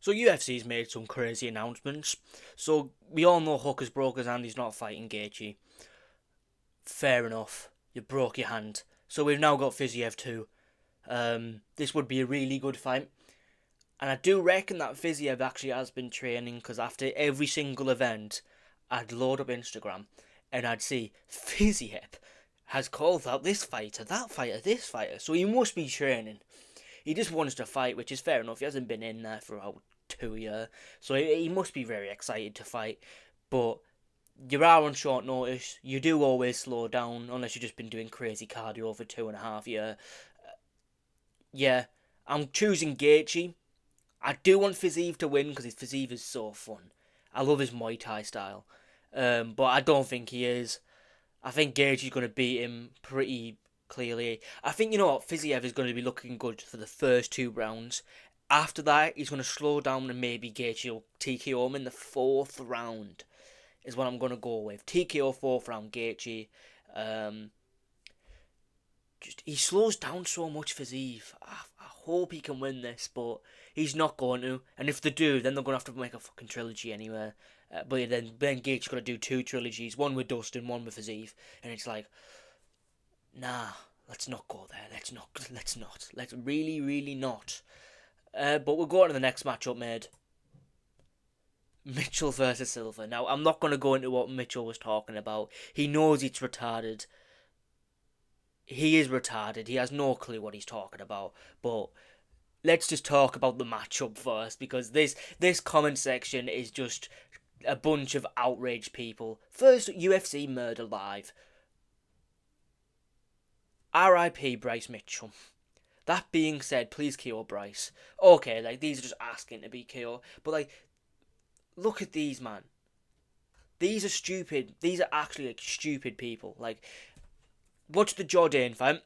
So UFC's made some crazy announcements. So we all know Hooker's broke his hand, he's not fighting Gaethje. Fair enough. You broke your hand. So we've now got Fiziev too. This would be a really good fight. And I do reckon that Fiziev actually has been training, because after every single event, I'd load up Instagram and I'd see Fiziev has called out this fighter, that fighter, this fighter. So he must be training. He just wants to fight, which is fair enough. He hasn't been in there for about 2 years. So he must be very excited to fight. But you are on short notice. You do always slow down, unless you've just been doing crazy cardio for 2.5 years. Yeah, I'm choosing Gaethje. I do want Fiziev to win, because his Fiziev is so fun. I love his Muay Thai style. But I don't think he is. I think Gaethje's going to beat him pretty clearly. I think, you know what, Fiziev is going to be looking good for the first 2 rounds. After that, he's going to slow down, and maybe Gaethje will TKO him in the 4th round, is what I'm going to go with. TKO 4th round Gaethje. He slows down so much, Fiziev. I hope he can win this, but he's not going to. And if they do, then they're going to have to make a fucking trilogy anyway. But then Gaethje's got to do 2 trilogies, one with Dustin, one with Fiziev, and it's like, nah, let's not go there. Let's really, really not. But we'll go on to the next matchup, mate. Mitchell versus Silva. Now, I'm not going to go into what Mitchell was talking about. He knows it's retarded. He is retarded. He has no clue what he's talking about. But let's just talk about the matchup first, because this comment section is just a bunch of outraged people. First, UFC murder live. R.I.P. Bryce Mitchell. That being said, please KO Bryce. Okay, like, these are just asking to be KO. But, like, look at these, man. These are stupid. These are actually, like, stupid people. Like, watch the Jordan fight.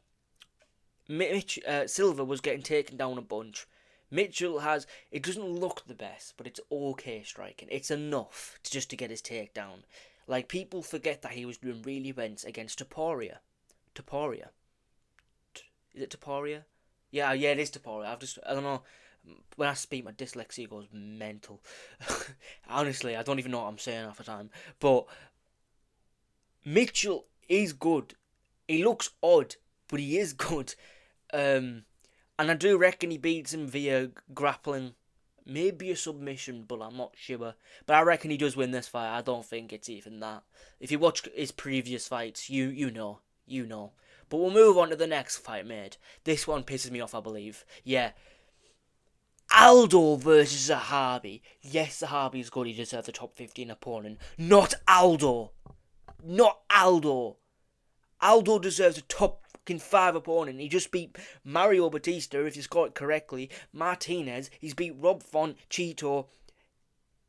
Silva was getting taken down a bunch. Mitchell has, it doesn't look the best, but it's okay striking. It's enough just to get his takedown. Like, people forget that he was doing really well against Topuria. Is it Topuria? Yeah, it is Topuria. I don't know. When I speak, my dyslexia goes mental. Honestly, I don't even know what I'm saying half the time. But Mitchell is good. He looks odd, but he is good. And I do reckon he beats him via grappling. Maybe a submission, but I'm not sure. But I reckon he does win this fight. I don't think it's even that. If you watch his previous fights, you know. But we'll move on to the next fight, mate. This one pisses me off, I believe. Yeah. Aldo versus Zahabi. Yes, Zahabi is good. He deserves a top 15 opponent. Not Aldo. Aldo deserves a top fucking 5 opponent. He just beat Mario Batista, if you score it correctly. Martinez. He's beat Rob Font, Cheeto.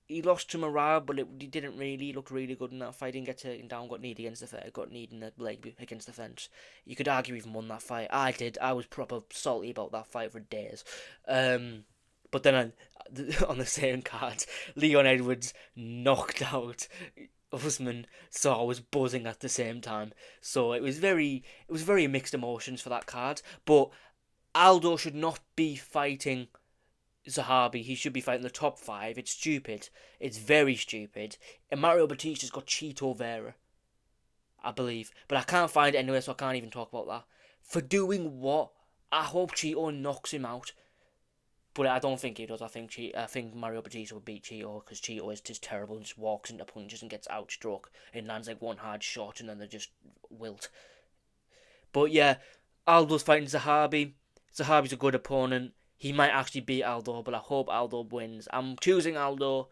He lost to Mariah, but he didn't really. He looked really good in that fight. Didn't get taken down. Got kneed against the fence. Got kneed in the leg against the fence. You could argue even won that fight. I did. I was proper salty about that fight for days. But then on the same card, Leon Edwards knocked out Usman, so I was buzzing at the same time. So it was very mixed emotions for that card. But Aldo should not be fighting Zahabi. He should be fighting the top 5. It's stupid. It's very stupid. And Mario Batista's got Cheeto Vera, I believe. But I can't find it anywhere, so I can't even talk about that. For doing what? I hope Cheeto knocks him out. But I don't think he does. I think Mario Batista would beat Cheeto, because Cheeto is just terrible and just walks into punches and gets outstruck and lands like one hard shot and then they just wilt. But yeah, Aldo's fighting Zahabi. Zahabi's a good opponent. He might actually beat Aldo, but I hope Aldo wins. I'm choosing Aldo.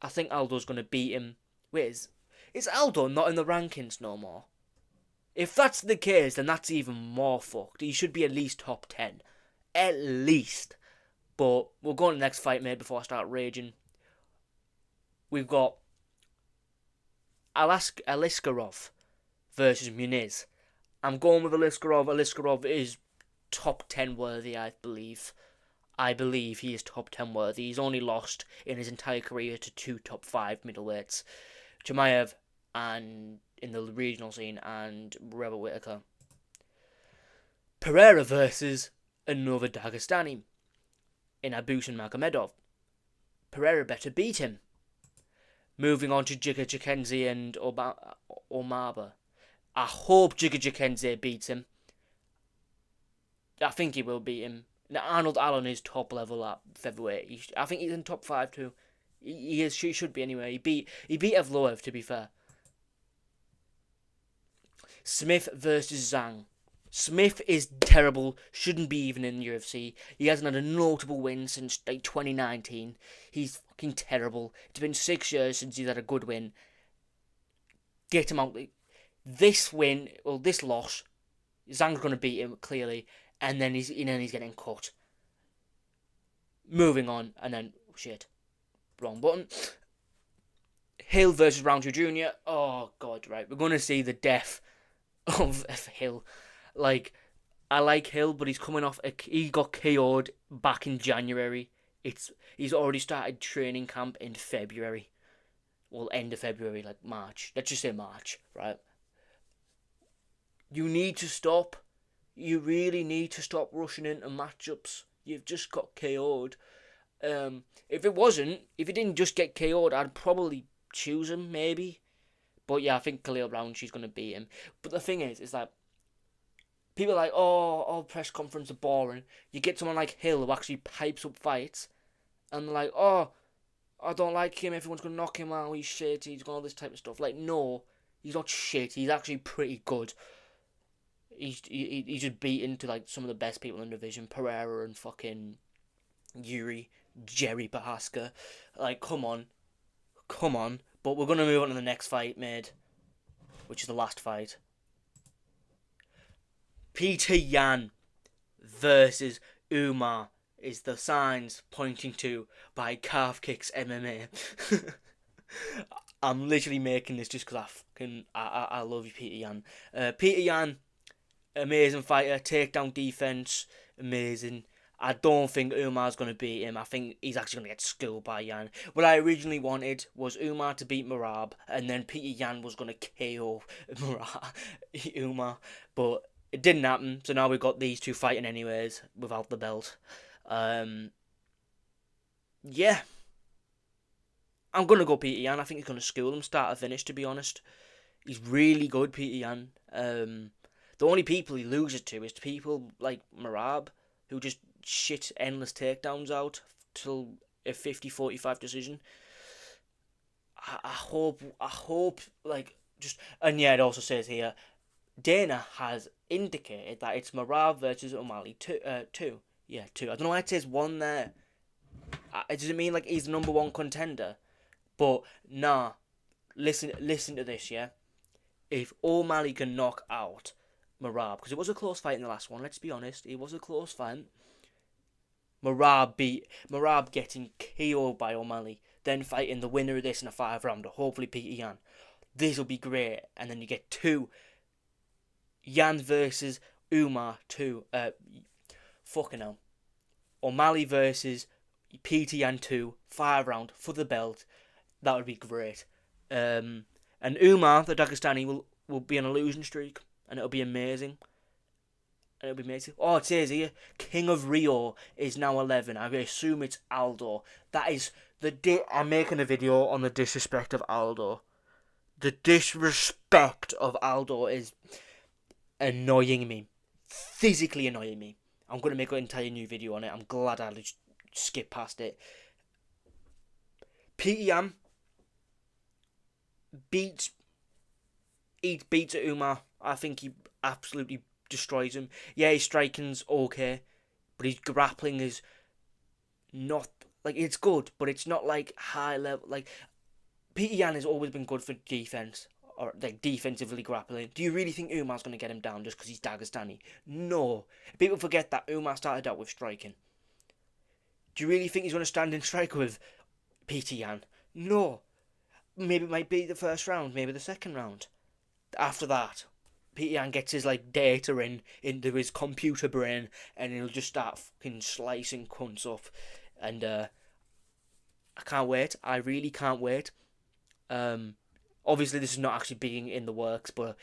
I think Aldo's going to beat him. Wait, is Aldo not in the rankings no more? If that's the case, then that's even more fucked. He should be at least top 10. At least. But we'll go on to the next fight, mate, before I start raging. We've got Aliskerov versus Muniz. I'm going with Aliskerov. Aliskerov is top 10 worthy, I believe. I believe he is top 10 worthy. He's only lost in his entire career to 2 top 5 middleweights. Chimaev and in the regional scene and Rebel Whitaker. Pereira versus another Dagestani in Nurmagomedov. Pereira better beat him. Moving on to Giga Chikadze and Omaba. I hope Giga Chikadze beats him. I think he will beat him. Now, Arnold Allen is top level at featherweight. I think he's in top 5 too. He should be anyway. He beat Evloev, to be fair. Smith versus Zhang. Smith is terrible, shouldn't be even in the UFC. He hasn't had a notable win since like 2019. He's fucking terrible. It's been 6 years since he's had a good win. Get him out. This win, or this loss, Zhang's going to beat him, clearly, and then he's getting cut. Moving on, and then, shit, wrong button. Hill versus Rountree Jr. Oh, God, right. We're going to see the death of Hill. Like, I like Hill, but he's coming off. He got KO'd back in January. He's already started training camp in February. Well, end of February, like March. Let's just say March, right? You need to stop. You really need to stop rushing into matchups. You've just got KO'd. If he didn't just get KO'd, I'd probably choose him, maybe. But yeah, I think Khalil Rountree's going to beat him. But the thing is that people are like, all press conferences are boring. You get someone like Hill who actually pipes up fights, and they're like, oh, I don't like him, everyone's going to knock him out, he's shit, he's got all this type of stuff. Like, no, he's not shit, he's actually pretty good. He's just beaten to like some of the best people in the division, Pereira and fucking Jerry Prohaska. Like, come on. But we're going to move on to the next fight, mate, which is the last fight. Peter Yan versus Umar is the signs pointing to by Calf Kicks MMA. I'm literally making this just because I love you, Peter Yan. Peter Yan, amazing fighter, takedown defense, amazing. I don't think Umar's going to beat him. I think he's actually going to get schooled by Yan. What I originally wanted was Umar to beat Merab, and then Peter Yan was going to KO Umar. But it didn't happen, so now we've got these two fighting anyways, without the belt. Yeah. I'm going to go Peter Yan. I think he's going to school him start to finish, to be honest. He's really good, Peter Yan. The only people he loses to is people like Merab, who just shit endless takedowns out till a 50-45 decision. I hope, like, just... And yeah, it also says here, Dana has indicated that it's Merab versus O'Malley 2. Yeah, 2. I don't know why it says 1 there. Does it mean, like, he's the number 1 contender? But, nah. Listen to this, yeah? If O'Malley can knock out Merab, because it was a close fight in the last one, let's be honest, it was a close fight. Merab getting KO'd by O'Malley, then fighting the winner of this in a 5-rounder, hopefully Peter Yan. This will be great. And then you get 2. Yan versus Umar 2. Fucking hell. O'Malley versus Peter Yan 2, 5-round for the belt. That would be great. And Umar, the Dagestani, will be on a losing streak, and it'll be amazing. Oh, it says here, King of Rio is now 11. I assume it's Aldo. That is I'm making a video on the disrespect of Aldo. The disrespect of Aldo is annoying me. Physically annoying me. I'm going to make an entire new video on it. I'm glad I just skipped past it. Peter Yan beats Umar. I think he absolutely destroys him. Yeah, his striking's okay, but his grappling is not, like, it's good, but it's not like high level. Like, Peter Yan has always been good for defense, or like defensively grappling. Do you really think Umar's going to get him down just because he's Dagestani? No. People forget that Umar started out with striking. Do you really think he's going to stand and strike with Peter Yan? No. Maybe it might be the first round, maybe the second round. After that, Peter Yan gets his like data into his computer brain, and he'll just start fucking slicing cunts up. And I can't wait. I really can't wait. Obviously this is not actually being in the works, but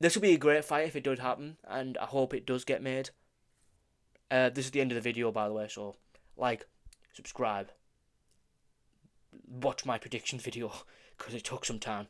this will be a great fight if it does happen, and I hope it does get made. This is the end of the video, by the way, so like, subscribe. watch my prediction video because it took some time.